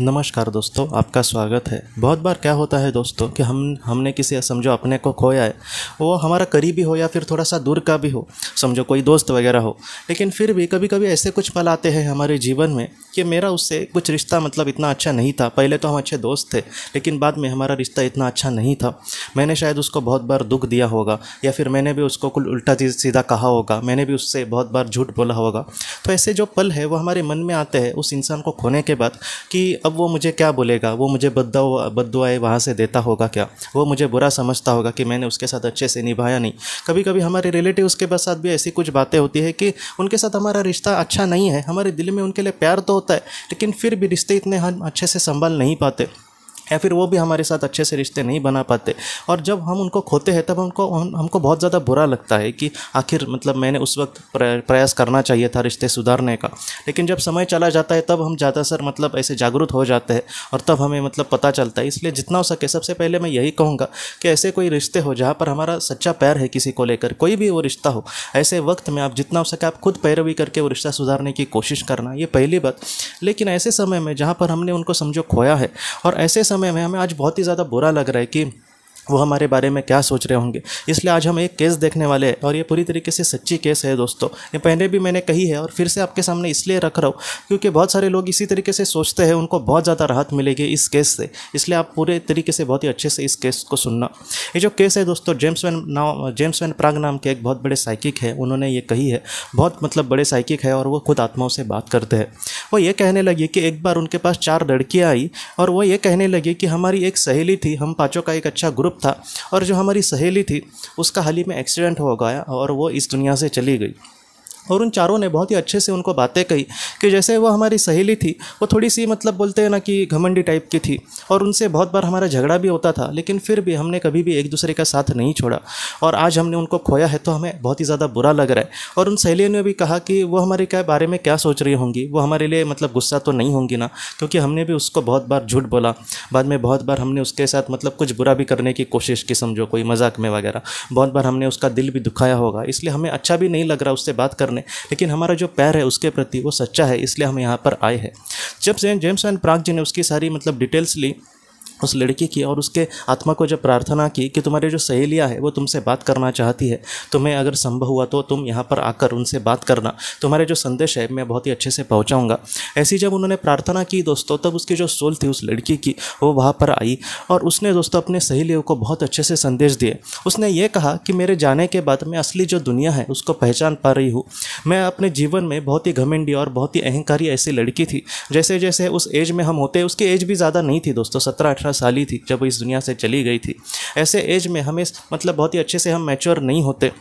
नमस्कार दोस्तों, आपका स्वागत है। बहुत बार क्या होता है दोस्तों कि हमने किसी समझो अपने को खोया है, वो हमारा करीबी हो या फिर थोड़ा सा दूर का भी हो, समझो कोई दोस्त वगैरह हो। लेकिन फिर भी कभी कभी ऐसे कुछ पल आते हैं हमारे जीवन में कि मेरा उससे कुछ रिश्ता मतलब इतना अच्छा नहीं था। पहले तो हम अच्छे दोस्त थे, लेकिन बाद में हमारा रिश्ता इतना अच्छा नहीं था। मैंने शायद उसको बहुत बार दुख दिया होगा, या फिर मैंने भी उसको कुछ उल्टा सीधा कहा होगा, मैंने भी उससे बहुत बार झूठ बोला होगा। तो ऐसे जो पल है वो हमारे मन में आते हैं उस इंसान को खोने के बाद कि अब वो मुझे क्या बोलेगा, वो मुझे बद्दुआएं वहाँ से देता होगा क्या, वो मुझे बुरा समझता होगा कि मैंने उसके साथ अच्छे से निभाया नहीं। कभी कभी हमारे रिलेटिव्स के साथ भी ऐसी कुछ बातें होती है कि उनके साथ हमारा रिश्ता अच्छा नहीं है, हमारे दिल में उनके लिए प्यार तो होता है, लेकिन फिर भी रिश्ते इतने हम अच्छे से संभाल नहीं पाते, या फिर वो भी हमारे साथ अच्छे से रिश्ते नहीं बना पाते। और जब हम उनको खोते हैं तब हमको बहुत ज़्यादा बुरा लगता है कि आखिर मतलब मैंने उस वक्त प्रयास करना चाहिए था रिश्ते सुधारने का। लेकिन जब समय चला जाता है तब हम ज़्यादातर मतलब ऐसे जागरूक हो जाते हैं और तब हमें मतलब पता चलता है। इसलिए जितना हो सके सबसे पहले मैं यही कहूँगा कि ऐसे कोई रिश्ते हो जहाँ पर हमारा सच्चा प्यार है किसी को लेकर, कोई भी वो रिश्ता हो, ऐसे वक्त में आप जितना हो सके आप खुद पैरवी करके वो रिश्ता सुधारने की कोशिश करना, ये पहली बात। लेकिन ऐसे समय में जहाँ पर हमने उनको समझो खोया है और ऐसे समय में हमें आज बहुत ही ज़्यादा बुरा लग रहा है कि वो हमारे बारे में क्या सोच रहे होंगे, इसलिए आज हम एक केस देखने वाले हैं और ये पूरी तरीके से सच्ची केस है दोस्तों। ये पहले भी मैंने कही है और फिर से आपके सामने इसलिए रख रहा हूँ क्योंकि बहुत सारे लोग इसी तरीके से सोचते हैं, उनको बहुत ज़्यादा राहत मिलेगी इस केस से। इसलिए आप पूरे तरीके से बहुत ही अच्छे से इस केस को सुनना। ये जो केस है दोस्तों, जेम्स वैन प्राग नाम के एक बहुत बड़े साइकिक है, उन्होंने ये कही है। बहुत मतलब बड़े साइकिक है और वो खुद आत्माओं से बात करते हैं। वो ये कहने लगी कि एक बार उनके पास 4 लड़कियाँ आई और वो ये कहने लगी कि हमारी एक सहेली थी, हम पाँचों का एक अच्छा ग्रुप था, और जो हमारी सहेली थी उसका हाल ही में एक्सीडेंट हो गया और वो इस दुनिया से चली गई। और उन चारों ने बहुत ही अच्छे से उनको बातें कही कि जैसे वो हमारी सहेली थी, वो थोड़ी सी मतलब बोलते हैं ना कि घमंडी टाइप की थी, और उनसे बहुत बार हमारा झगड़ा भी होता था, लेकिन फिर भी हमने कभी भी एक दूसरे का साथ नहीं छोड़ा। और आज हमने उनको खोया है तो हमें बहुत ही ज़्यादा बुरा लग रहा है। और उन सहेलियों ने भी कहा कि वो हमारे क्या बारे में क्या सोच रही होंगी, वो हमारे लिए मतलब गुस्सा तो नहीं होंगी ना, क्योंकि हमने भी उसको बहुत बार झूठ बोला, बाद में बहुत बार हमने उसके साथ मतलब कुछ बुरा भी करने की कोशिश की, समझो कोई मजाक में वगैरह, बहुत बार हमने उसका दिल भी दुखाया होगा। इसलिए हमें अच्छा भी नहीं लग रहा उससे बात करने, लेकिन हमारा जो प्यार है उसके प्रति वो सच्चा है, इसलिए हम यहाँ पर आए हैं। जब जेम्स वैन प्राग जी ने उसकी सारी मतलब डिटेल्स ली उस लड़की की और उसके आत्मा को जब प्रार्थना की कि तुम्हारी जो सहेलियाँ है वो तुमसे बात करना चाहती है, तुम्हें अगर संभव हुआ तो तुम यहाँ पर आकर उनसे बात करना, तुम्हारे जो संदेश है मैं बहुत ही अच्छे से पहुँचाऊँगा। ऐसी जब उन्होंने प्रार्थना की दोस्तों, तब उसकी जो सोल थी उस लड़की की वो वहाँ पर आई और उसने दोस्तों अपने सहेलियों को बहुत अच्छे से संदेश दिए। उसने ये कहा कि मेरे जाने के बाद मैं असली जो दुनिया है उसको पहचान पा रही हूँ। मैं अपने जीवन में बहुत ही घमंडी और बहुत ही अहंकारी ऐसी लड़की थी। जैसे जैसे उस एज में हम होते, उसकी एज भी ज़्यादा नहीं थी दोस्तों, 17-18 साल ही थी जब वो इस दुनिया से चली गई थी। ऐसे एज में हमें मतलब बहुत ही अच्छे से हम मैच्योर नहीं होते,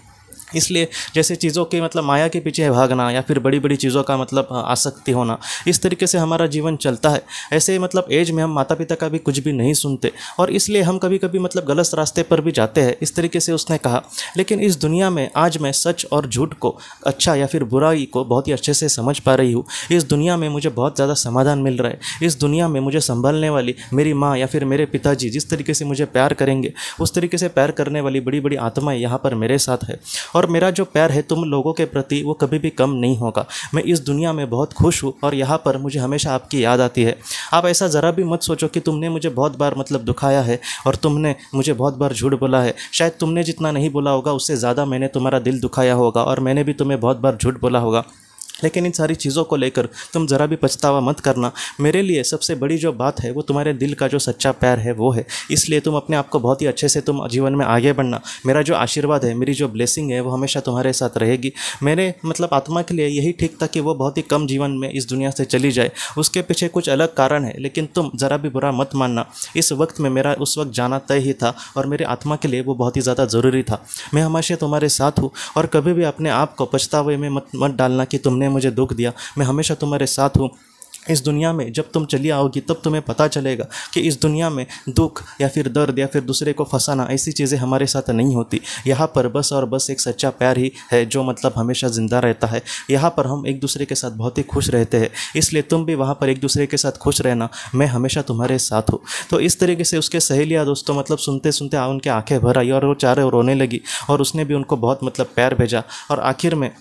इसलिए जैसे चीज़ों के मतलब माया के पीछे भागना या फिर बड़ी बड़ी चीज़ों का मतलब आसक्ति होना, इस तरीके से हमारा जीवन चलता है। ऐसे मतलब एज में हम माता पिता का भी कुछ भी नहीं सुनते और इसलिए हम कभी कभी मतलब गलत रास्ते पर भी जाते हैं, इस तरीके से उसने कहा। लेकिन इस दुनिया में आज मैं सच और झूठ को, अच्छा या फिर बुराई को बहुत ही अच्छे से समझ पा रही हूँ। इस दुनिया में मुझे बहुत ज़्यादा समाधान मिल रहा है। इस दुनिया में मुझे संभालने वाली मेरी माँ या फिर मेरे पिताजी जिस तरीके से मुझे प्यार करेंगे, उस तरीके से प्यार करने वाली बड़ी बड़ी आत्माएँ यहाँ पर मेरे साथ है। और मेरा जो प्यार है तुम लोगों के प्रति वो कभी भी कम नहीं होगा। मैं इस दुनिया में बहुत खुश हूँ और यहाँ पर मुझे हमेशा आपकी याद आती है। आप ऐसा ज़रा भी मत सोचो कि तुमने मुझे बहुत बार मतलब दुखाया है और तुमने मुझे बहुत बार झूठ बोला है। शायद तुमने जितना नहीं बोला होगा उससे ज़्यादा मैंने तुम्हारा दिल दुखाया होगा और मैंने भी तुम्हें बहुत बार झूठ बोला होगा। लेकिन इन सारी चीज़ों को लेकर तुम ज़रा भी पछतावा मत करना। मेरे लिए सबसे बड़ी जो बात है वो तुम्हारे दिल का जो सच्चा प्यार है वो है। इसलिए तुम अपने आप को बहुत ही अच्छे से तुम जीवन में आगे बढ़ना। मेरा जो आशीर्वाद है, मेरी जो ब्लेसिंग है वो हमेशा तुम्हारे साथ रहेगी। मेरे मतलब आत्मा के लिए यही ठीक था कि वो बहुत ही कम जीवन में इस दुनिया से चली जाए। उसके पीछे कुछ अलग कारण है, लेकिन तुम ज़रा भी बुरा मत मानना। इस वक्त में मेरा उस वक्त जाना तय ही था और मेरे आत्मा के लिए वो बहुत ही ज़्यादा ज़रूरी था। मैं हमेशा तुम्हारे साथ हूँ और कभी भी अपने आप को पछतावे में मत डालना कि तुमने मुझे दुख दिया। मैं हमेशा तुम्हारे साथ हूँ। इस दुनिया में जब तुम चली आओगी तब तुम्हें पता चलेगा कि इस दुनिया में दुख या फिर दर्द या फिर दूसरे को फंसाना, ऐसी चीज़ें हमारे साथ नहीं होती। यहाँ पर बस और बस एक सच्चा प्यार ही है जो मतलब हमेशा ज़िंदा रहता है। यहाँ पर हम एक दूसरे के साथ बहुत ही खुश रहते हैं। इसलिए तुम भी वहाँ पर एक दूसरे के साथ खुश रहना। मैं हमेशा तुम्हारे साथ हूँ। तो इस तरीके से उसके सहेलियाँ दोस्तों मतलब सुनते सुनते उनके आंखें भर आई और वो चारों रोने लगी और उसने भी उनको बहुत मतलब प्यार भेजा और आखिर में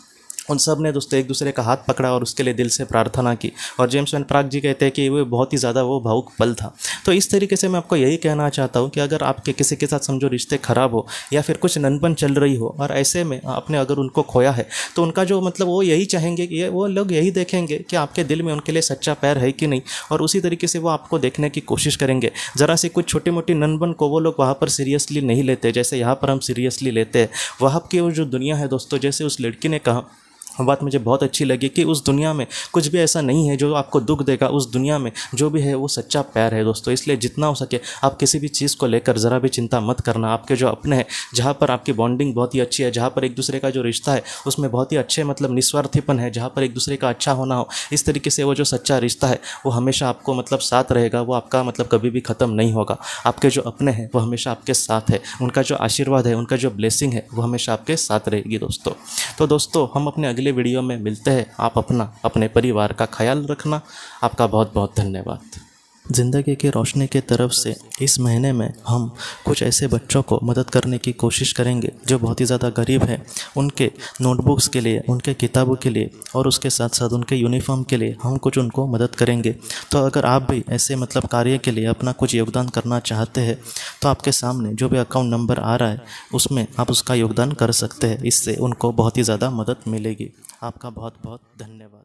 उन सब ने दोस्तों एक दूसरे का हाथ पकड़ा और उसके लिए दिल से प्रार्थना की। और जेम्स वैन प्राग जी कहते हैं कि वो बहुत ही ज़्यादा वो भावुक पल था। तो इस तरीके से मैं आपको यही कहना चाहता हूँ कि अगर आपके किसी के साथ समझो रिश्ते ख़राब हो या फिर कुछ ननपन चल रही हो और ऐसे में आपने अगर उनको खोया है, तो उनका जो मतलब वो यही चाहेंगे कि वो लोग यही देखेंगे कि आपके दिल में उनके लिए सच्चा प्यार है कि नहीं, और उसी तरीके से वो आपको देखने की कोशिश करेंगे। ज़रा सी कुछ छोटी मोटी ननपन को वो लोग वहाँ पर सीरियसली नहीं लेते जैसे यहाँ पर हम सीरियसली लेते हैं। वहाँ की वो जो दुनिया है दोस्तों, जैसे उस लड़की ने कहा, वो बात मुझे बहुत अच्छी लगी कि उस दुनिया में कुछ भी ऐसा नहीं है जो आपको दुख देगा। उस दुनिया में जो भी है वो सच्चा प्यार है दोस्तों। इसलिए जितना हो सके आप किसी भी चीज़ को लेकर ज़रा भी चिंता मत करना। आपके जो अपने हैं, जहाँ पर आपकी बॉन्डिंग बहुत ही अच्छी है, जहाँ पर एक दूसरे का जो रिश्ता है उसमें बहुत ही अच्छे मतलब निस्वार्थीपन है, जहाँ पर एक दूसरे का अच्छा होना हो, इस तरीके से वो जो सच्चा रिश्ता है वो हमेशा आपको मतलब साथ रहेगा। वो आपका मतलब कभी भी ख़त्म नहीं होगा। आपके जो अपने हैं वो हमेशा आपके साथ है। उनका जो आशीर्वाद है, उनका जो ब्लेसिंग है वो हमेशा आपके साथ रहेगी दोस्तों। तो दोस्तों हम अपने अगले वीडियो में मिलते हैं। आप अपने परिवार का ख्याल रखना। आपका बहुत बहुत धन्यवाद। ज़िंदगी की रोशनी की तरफ से इस महीने में हम कुछ ऐसे बच्चों को मदद करने की कोशिश करेंगे जो बहुत ही ज़्यादा गरीब हैं। उनके नोटबुक्स के लिए, उनके किताबों के लिए और उसके साथ साथ उनके यूनिफॉर्म के लिए हम कुछ उनको मदद करेंगे। तो अगर आप भी ऐसे मतलब कार्य के लिए अपना कुछ योगदान करना चाहते हैं तो आपके सामने जो भी अकाउंट नंबर आ रहा है उसमें आप उसका योगदान कर सकते हैं। इससे उनको बहुत ही ज़्यादा मदद मिलेगी। आपका बहुत बहुत धन्यवाद।